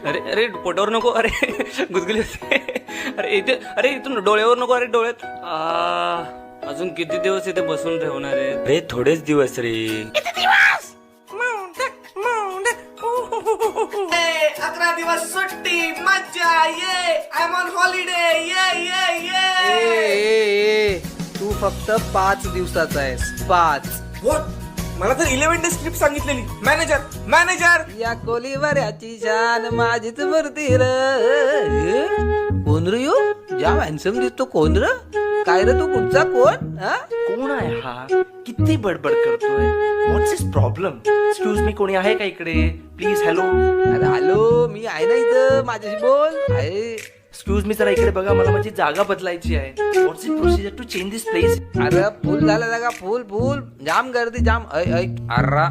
अरे अरे पोटावर नको, अरे गुदगुली होते. अरे इथून डोळ्यावर नको, अरे डोळ्यात. अजून किती दिवस इथे बसून ठेवणार आहे रे? थोडेच दिवस रे. 11 दिवस सुट्टी, मज्जा, ये आय एम ऑन हॉलिडे, ये. तू फक्त 5 दिवसाचा आहेस. 5. व्हॉट? मला तर 11 डेज ट्रिप सांगितलेली. मॅनेजर या कोलीवऱ्याची शान माझीच मूर्ती र. कोण रे यो? जाम हॅन्सम दिसतो. कोण र? काय रे तू? कुठचा कोण? कोण आहे हा? किती बडबड करतोय? व्हॉट्स इज प्रॉब्लेम? एक्सक्यूज मी, कोणी आहे का इकडे? प्लीज. हॅलो. अरे हॅलो, मी आहे ना इथं. माझ्याशी बोल. आहे. एक्सक्यूज मी, जरा इकडे बघा, मला माझी जागा बदलायची आहे. What's is procedure to change this place? अरे फुल झाला जागा. फुल जाम गर्दी जाम. अर्रा